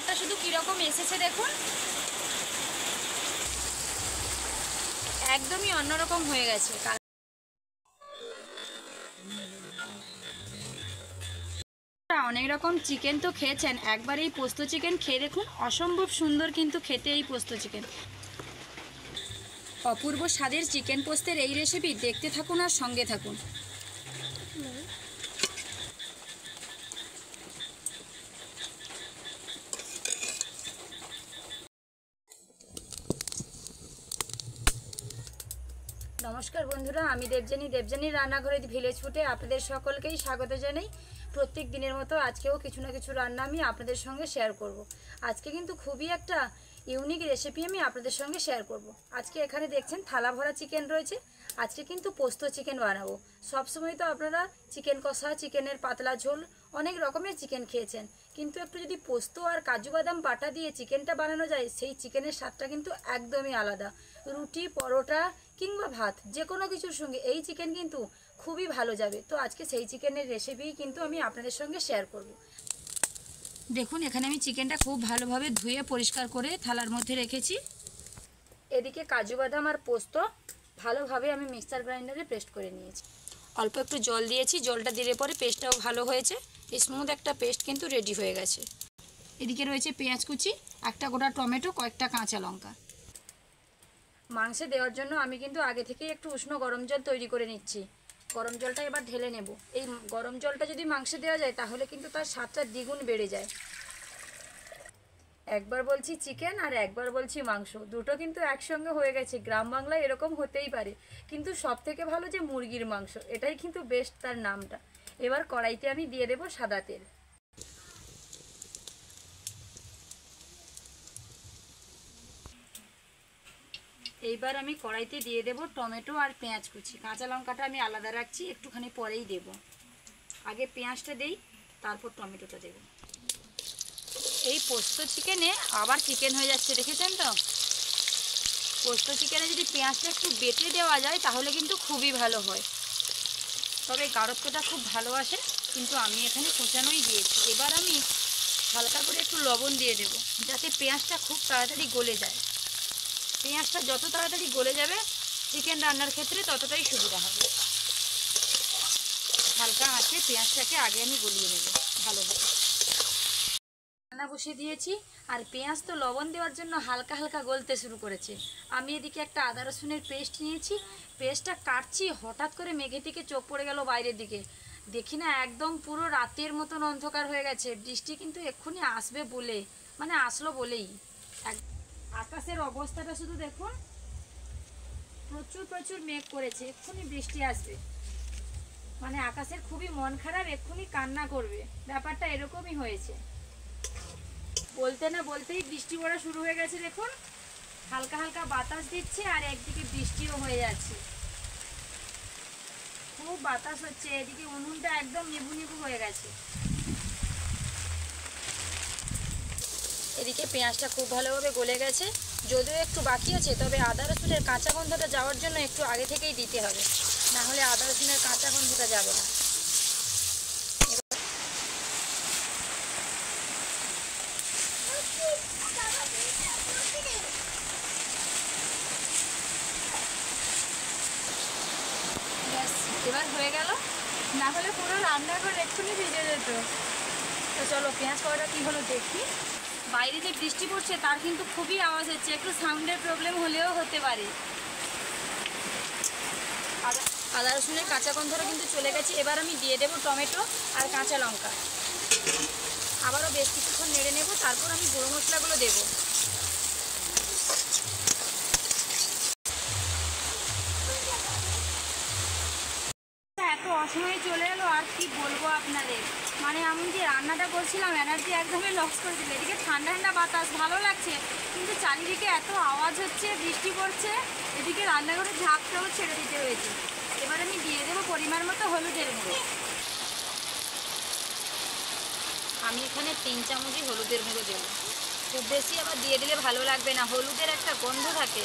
কালারটা শুধু কীরকম এসেছে দেখুন, একদমই অন্যরকম হয়ে গেছে। অনেক রকম চিকেন তো খেয়েছেন, একবার এই পোস্ত চিকেন খেয়ে দেখুন, অসম্ভব সুন্দর কিন্তু খেতে এই পোস্ত চিকেন। অপূর্ব স্বাদের চিকেন পোস্তের এই রেসিপি দেখতে থাকুন আর সঙ্গে থাকুন। নমস্কার বন্ধুরা, আমি দেবযানীর রান্নাঘরে ভিলেজ ফুডে আপনাদের সকলকেই স্বাগত জানাই। প্রত্যেক দিনের মতো আজকেও কিছু না কিছু রান্না আমি আপনাদের সঙ্গে শেয়ার করব। আজকে কিন্তু খুবই একটা ইউনিক রেসিপি আমি আপনাদের সঙ্গে শেয়ার করব। আজকে এখানে দেখছেন থালা ভরা চিকেন রয়েছে। আজকে কিন্তু পোস্ত চিকেন বানাবো। সবসময় তো আপনারা চিকেন কষা, চিকেনের পাতলা ঝোল, অনেক রকমের চিকেন খেয়েছেন, কিন্তু একটু যদি পোস্ত আর কাজু বাদাম বাটা দিয়ে চিকেনটা বানানো যায়, সেই চিকেনের স্বাদটা কিন্তু একদমই আলাদা। রুটি, পরোটা কিংবা ভাত যে কোনো কিছুর সঙ্গে এই চিকেন কিন্তু খুবই ভালো যাবে। তো আজকে সেই চিকেনের রেসিপি কিন্তু আমি আপনাদের সঙ্গে শেয়ার করব। দেখুন, এখানে আমি চিকেনটা খুব ভালোভাবে ধুয়ে পরিষ্কার করে থালার মধ্যে রেখেছি। এদিকে কাজু বাদাম আর পোস্ত ভালোভাবে আমি মিক্সার গ্রাইন্ডারে পেস্ট করে নিয়েছি। অল্প একটু জল দিয়েছি, জলটা দিলে পরে পেস্টটাও ভালো হয়েছে, স্মুথ একটা পেস্ট কিন্তু রেডি হয়ে গেছে। এদিকে রয়েছে পেঁয়াজ কুচি, একটা গোটা টমেটো, কয়েকটা কাঁচা লঙ্কা। মাংসে দেওয়ার জন্য আমি কিন্তু আগে থেকেই একটু উষ্ণ গরম জল তৈরি করে নিচ্ছি। গরম জলটা এবার ঢেলে নেব। এই গরম জলটা যদি মাংসে দেওয়া যায় তাহলে কিন্তু তার স্বাদটা দ্বিগুণ বেড়ে যায়। একবার বলছি চিকেন আর একবার বলছি মাংস, দুটো কিন্তু একসঙ্গে হয়ে গেছে। গ্রাম বাংলায় এরকম হতেই পারে, কিন্তু সব থেকে ভালো যে মুরগির মাংস, এটাই কিন্তু বেস্ট তার নামটা। এবার কড়াইতে আমি দিয়ে দেব সাদা তেল। এইবার আমি কড়াইতে দিয়ে দেব টমেটো আর পেঁয়াজ কুচি। কাঁচা লঙ্কাটা আমি আলাদা রাখছি, একটুখানি পরেই দেব। আগে পেঁয়াজটা দেই, তারপর টমেটোটা দেব। এই পোস্ত চিকেনে আবার চিকেন হয়ে যাচ্ছে, দেখেছেন তো? পোস্ত চিকেনে যদি পেঁয়াজটা একটু বেটে দেওয়া যায় তাহলে কিন্তু খুবই ভালো হয়, তবে গাঢ়ত্বটা খুব ভালো আসে, কিন্তু আমি এখানে কোচানোই দিয়েছি। এবার আমি হালকা করে একটু লবণ দিয়ে দেব, যাতে পেঁয়াজটা খুব তাড়াতাড়ি গলে যায়। পেঁয়াজটা যত তাড়াতাড়ি গলে যাবে চিকেন রান্নার ক্ষেত্রে ততটাই সুবিধা হবে। হালকা আঁচে পেঁয়াজটাকে আগে আমি গলিয়ে নেব ভালোভাবে। রান্না বসিয়ে দিয়েছি, আর পেঁয়াজ তো লবণ দেওয়ার জন্য হালকা হালকা গলতে শুরু করেছে। আমি এদিকে একটা আদা রসুনের পেস্ট নিয়েছি, পেস্টটা কাটছি, হঠাৎ করে মেঘের দিকে চোখ পড়ে গেল বাইরের দিকে। দেখি না একদম পুরো রাতের মতন অন্ধকার হয়ে গেছে। বৃষ্টি কিন্তু এক্ষুনি আসবে বলে, মানে আসলো বলেই। আকাশের অবস্থাটা শুধু দেখুন, প্রচুর প্রচুর মেঘ করেছে, এক্ষুনি বৃষ্টি আসবে। মানে আকাশের খুবই মন খারাপ, এক্ষুনি কান্না করবে, ব্যাপারটা এরকমই হয়েছে। বলতে না বলতেই বৃষ্টি পড়া শুরু হয়ে গেছে। দেখুন, হালকা হালকা বাতাস দিচ্ছে আর একদিকে বৃষ্টিও হয়ে যাচ্ছে। খুব বাতাস হচ্ছে, এদিকে উনুনটা একদম নিভু নিভু হয়ে গেছে। এদিকে পেঁয়াজটা খুব ভালোভাবে গলে গেছে, যদিও একটু বাকি আছে, তবে আদা রসুনের কাঁচা গন্ধটা যাওয়ার জন্য একটু আগে থেকেই দিতে হবে, না হলে আদা রসুনের কাঁচা গন্ধটা যাবে না। এবার হয়ে গেল, না হলে পুরো রান্নাঘর এক্ষুনি ভিজে যেত। তো চলো পেঁয়াজ কড়াটা কী হলো দেখি। বাইরে যে বৃষ্টি পড়ছে তার কিন্তু খুবই আওয়াজ হচ্ছে, একটু সাউন্ডের প্রবলেম হলেও হতে পারে। আদা রসুনের কাঁচা গন্ধটা কিন্তু চলে গেছে। এবার আমি দিয়ে দেবো টমেটো আর কাঁচা লঙ্কা। আবারও বেশ কিছুক্ষণ নেড়ে নেব, তারপর আমি গুঁড়ো মশলাগুলো দেবো। এত অসময়ে চলে এলো, আর কি বলবো আপনাদের। মানে আমি যে রান্নাটা করছিলাম এনার্জি একদমই লস করে দিল। এদিকে ঠান্ডা ঠান্ডা বাতাস ভালো লাগছে, কিন্তু চারিদিকে এত আওয়াজ হচ্ছে, বৃষ্টি পড়ছে, এদিকে রান্নাঘরে ঝাঁপটাও ছেড়ে দিতে হয়েছে। এবার আমি দিয়ে দেবো পরিমাণ মতো হলুদের গুঁড়ো। আমি এখানে 3 চামচই হলুদের গুঁড়ো দেবো, খুব বেশি আবার দিয়ে দিলে ভালো লাগবে না, হলুদের একটা গন্ধ থাকে।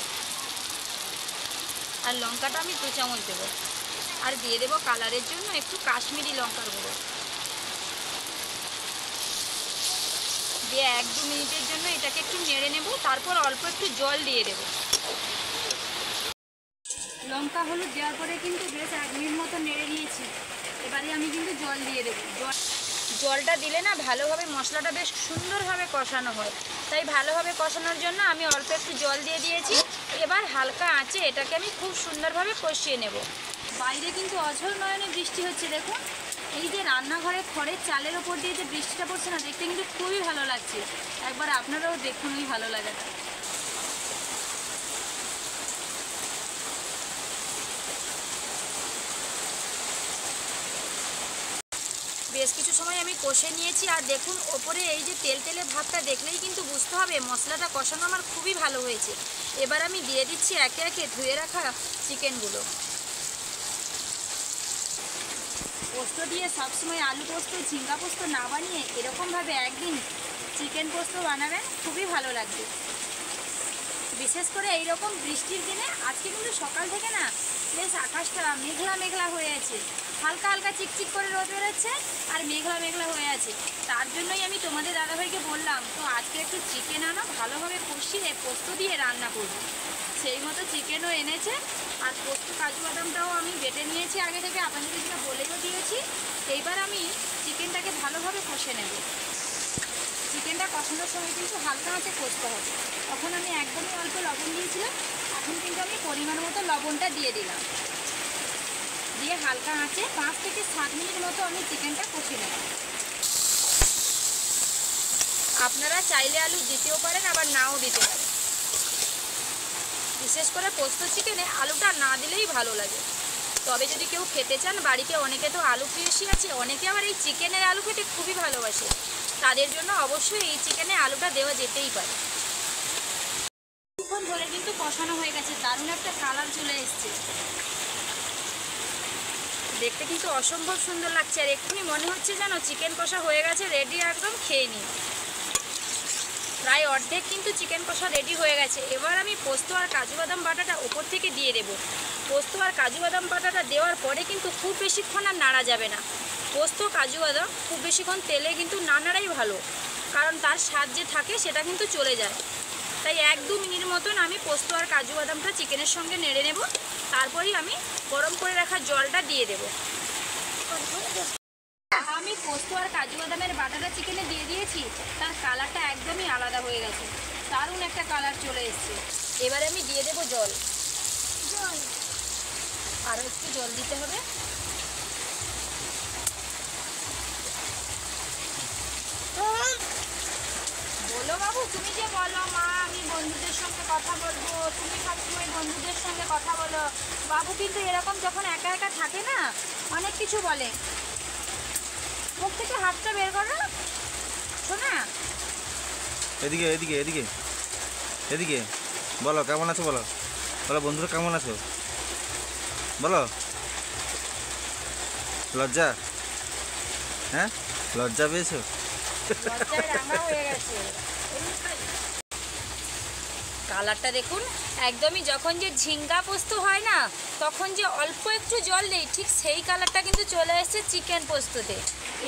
আর লঙ্কাটা আমি 2 চামচ দেবো, আর দিয়ে দেবো কালারের জন্য একটু কাশ্মীরি লঙ্কার গুঁড়ো। দিয়ে 1-2 মিনিটের জন্য এটাকে একটু নেড়ে নেব, তারপর অল্প একটু জল দিয়ে দেব। লঙ্কা হলুদ দেওয়ার পরে কিন্তু বেশ 1 মিনিট মতো নেড়ে নিয়েছি। এবারে আমি কিন্তু জল দিয়ে দেবো। জলটা দিলে না ভালোভাবে মশলাটা বেশ সুন্দরভাবে কষানো হয়, তাই ভালোভাবে কষানোর জন্য আমি অল্প একটু জল দিয়ে দিয়েছি। এবার হালকা আঁচে এটাকে আমি খুব সুন্দরভাবে কষিয়ে নেব। বাইরে কিন্তু অঝোর নয়নে বৃষ্টি হচ্ছে, দেখুন এই যে রান্নাঘরে খড়ের চালের ওপর দিয়ে যে বৃষ্টিটা পড়ছে না, দেখতে কিন্তু খুবই ভালো লাগছে। একবার আপনারাও দেখুন ওই ভালো লাগাটা। বেশ কিছু সময় আমি কষে নিয়েছি, আর দেখুন ওপরে এই যে তেল তেলে ভাবটা দেখলেই কিন্তু বুঝতে হবে মশলাটা কষানো আমার খুবই ভালো হয়েছে। এবার আমি দিয়ে দিচ্ছি একে একে ধুয়ে রাখা চিকেনগুলো। পোস্ত দিয়ে সবসময় আলু পোস্ত ঝিঙ্গা পোস্ত না বানিয়ে এরকমভাবে একদিন চিকেন পোস্ত বানাবেন, খুবই ভালো লাগবে। বিশেষ করে এই রকম বৃষ্টির দিনে আজকে কিন্তু সকাল থেকে না বেশ আকাশটা মেঘলা মেঘলা হয়ে আছে, হালকা হালকা চিকচিক করে রোদ বেরোচ্ছে আর মেঘলা মেঘলা হয়ে আছে। তার জন্যই আমি তোমাদের দাদাভাইকে বললাম, তো আজকে একটু চিকেন আনো, ভালোভাবে কষিয়ে পোস্ত দিয়ে রান্না করব। সেই মতো চিকেনও এনেছে, আর পোস্ত কাজু বাদামটাও আমি বেটে নিয়েছি আগে থেকে, আপনাদেরকে যেটা বলেও দিয়েছি। এইবার আমি চিকেনটাকে ভালোভাবে কষে নেব। চিকেনটা কষানোর সময় কিন্তু হালকা আঁচে কষতে হবে। তখন আমি একদমই অল্প লবণ দিয়েছিলাম, এখন কিন্তু আমি পরিমাণ মতো লবণটা দিয়ে দিলাম। দিয়ে হালকা আঁচে 5 থেকে 7 মিনিট মতো আমি চিকেনটা কষিয়ে নেব। আপনারা চাইলে আলু দিতেও পারেন, আবার নাও দিতে পারেন। বিশেষ করে পোস্ত চিকেনে আলুটা না দিলেই ভালো লাগে। তবে যদি কেউ খেতে চান, বাড়িতে অনেকে তো আলু প্রিয়সী আছে, অনেকে আবার এই চিকেনের আলু খেতে খুবই ভালোবাসে, তাদের জন্য অবশ্যই এই চিকেনে আলুটা দেওয়া যেতেই পারে। কিছুক্ষণ ধরে কিন্তু কষানো হয়ে গেছে, দারুণ একটা কালার চলে এসছে, দেখতে কিন্তু অসম্ভব সুন্দর লাগছে। আর এক্ষুনি মনে হচ্ছে যেন চিকেন কষা হয়ে গেছে, রেডি, একদম খেয়ে নিই। প্রায় অর্ধেক কিন্তু চিকেন কষা রেডি হয়ে গেছে। এবার আমি পোস্ত আর কাজু বাদাম বাটাটা ওপর থেকে দিয়ে দেব। পোস্ত আর কাজু বাদাম বাটাটা দেওয়ার পরে কিন্তু খুব বেশিক্ষণ আর নাড়া যাবে না। পোস্ত কাজু বাদাম খুব বেশিক্ষণ তেলে কিন্তু না নাড়াই ভালো, কারণ তার স্বাদ যে থাকে সেটা কিন্তু চলে যায়। তাই 1-2 মিনিট মতন আমি পোস্ত আর কাজু বাদামটা চিকেনের সঙ্গে নেড়ে নেব, তারপরেই আমি গরম করে রাখা জলটা দিয়ে দেব। আমি পোস্ত আর কাজু বাদামের বাটাটা চিকেনে দিয়ে দিয়েছি, তার কালারটা একদমই আলাদা হয়ে গেছে, দারুণ একটা কালার চলে এসছে। এবারে আমি দিয়ে দেব জল। আরও একটু জল দিতে হবে। বলো বাবু, তুমি যে বলো মা আমি বন্ধুদের সঙ্গে কথা বলবো, তুমি সবসময় বন্ধুদের সঙ্গে কথা বলো। বাবু কিন্তু এরকম যখন একা একা থাকে না, অনেক কিছু বলে। মুখ থেকে হাতটা বের করো শোনা। এদিকে এদিকে এদিকে এদিকে বলো, কেমন আছো বলো, বলো বন্ধুরা কেমন আছো বলো। লজ্জা, হ্যাঁ লজ্জা পেয়েছো? কালারটা দেখুন, একদমই যখন যে ঝিঙ্গা পোস্ত হয় না, তখন যে অল্প একটু জল দেই, ঠিক সেই কালারটা কিন্তু চলে এসেছে চিকেন পোস্ততে।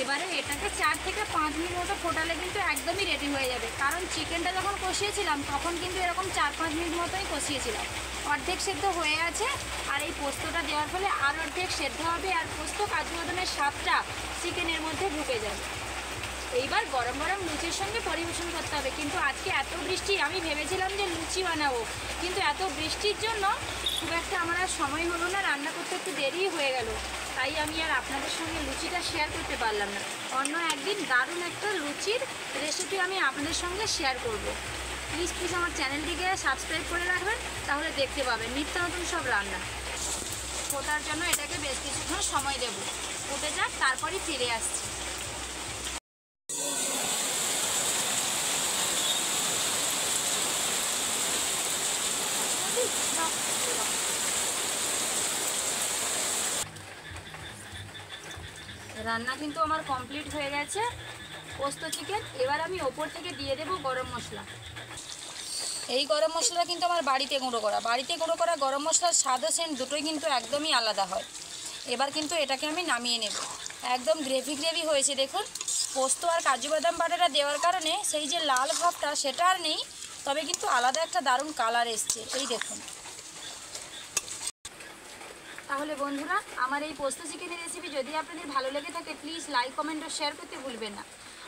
এবারে এটাকে 4 থেকে 5 মিনিট মতো ফোটালে কিন্তু একদমই রেডি হয়ে যাবে, কারণ চিকেনটা যখন কষিয়েছিলাম তখন কিন্তু এরকম 4-5 মিনিট মতোই কষিয়েছিলাম। অর্ধেক সেদ্ধ হয়ে আছে, আর এই পোস্তটা দেওয়ার ফলে আর অর্ধেক সেদ্ধ হবে, আর পোস্ত কাজু বাদামের স্বাদটা চিকেনের মধ্যে ঢুকে যাবে। এইবার গরম গরম লুচির সঙ্গে পরিবেশন করতে হবে। কিন্তু আজকে এত বৃষ্টি, আমি ভেবেছিলাম যে লুচি বানাবো, কিন্তু এত বৃষ্টির জন্য খুব একটা আমার আর সময় হলো না, রান্না করতে একটু দেরি হয়ে গেল, তাই আমি আর আপনাদের সঙ্গে লুচিটা শেয়ার করতে পারলাম না। অন্য একদিন দারুণ একটা লুচির রেসিপি আমি আপনাদের সঙ্গে শেয়ার করব। প্লিজ প্লিজ আমার চ্যানেলটিকে সাবস্ক্রাইব করে রাখবেন, তাহলে দেখতে পাবেন নিত্য নতুন সব রান্না। ফোটার জন্য এটাকে বেশ কিছুক্ষণ সময় দেব, ফুটে যাক, তারপরই ফিরে আসছি। রান্না কিন্তু আমার কমপ্লিট হয়ে গেছে পোস্ত চিকেন। এবার আমি ওপর থেকে দিয়ে দেব গরম মশলা। এই গরম মশলা কিন্তু আমার বাড়িতে গুঁড়ো করা গরম মশলার স্বাদ ও সেন্ট দুটোই কিন্তু একদমই আলাদা হয়। এবার কিন্তু এটাকে আমি নামিয়ে নেব। একদম গ্রেভি গ্রেভি হয়েছে দেখুন, পোস্ত আর কাজু বাদাম বাটাটা দেওয়ার কারণে সেই যে লাল ভাবটা সেটা আর নেই, তবে কিন্তু আলাদা একটা দারুণ কালার এসছে, এই দেখুন। তাহলে বন্ধুরা, আমার এই পোস্ত চিকেনের রেসিপি যদি আপনাদের ভালো লেগে থাকে প্লিজ লাইক কমেন্ট ও শেয়ার করতে ভুলবেন না।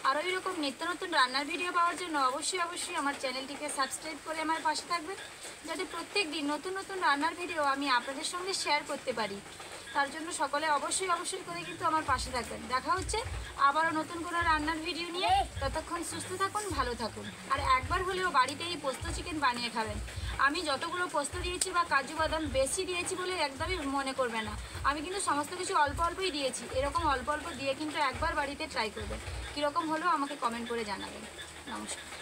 আর ওই রকম নিত্য নতুন রান্নার ভিডিও পাওয়ার জন্য অবশ্যই আমার চ্যানেলটিকে সাবস্ক্রাইব করে আমার পাশে থাকবেন, যাতে প্রত্যেক দিন নতুন নতুন রান্নার ভিডিও আমি আপনাদের সঙ্গে শেয়ার করতে পারি। তার জন্য সকলে অবশ্যই করে কিন্তু আমার পাশে থাকবেন। দেখা হচ্ছে আবারও নতুন কোনো রান্নার ভিডিও নিয়ে। ততক্ষণ সুস্থ থাকুন, ভালো থাকুন, আর একবার হলেও বাড়িতে এই পোস্ত চিকেন বানিয়ে খাবেন। আমি যতগুলো পোস্ত দিয়েছি বা কাজু বাদাম বেশি দিয়েছি বলে একদমই মনে করবে না, আমি কিন্তু সমস্ত কিছু অল্পই দিয়েছি। এরকম অল্প দিয়ে কিন্তু একবার বাড়িতে ট্রাই করবেন, কীরকম হলেও আমাকে কমেন্ট করে জানাবেন। নমস্কার।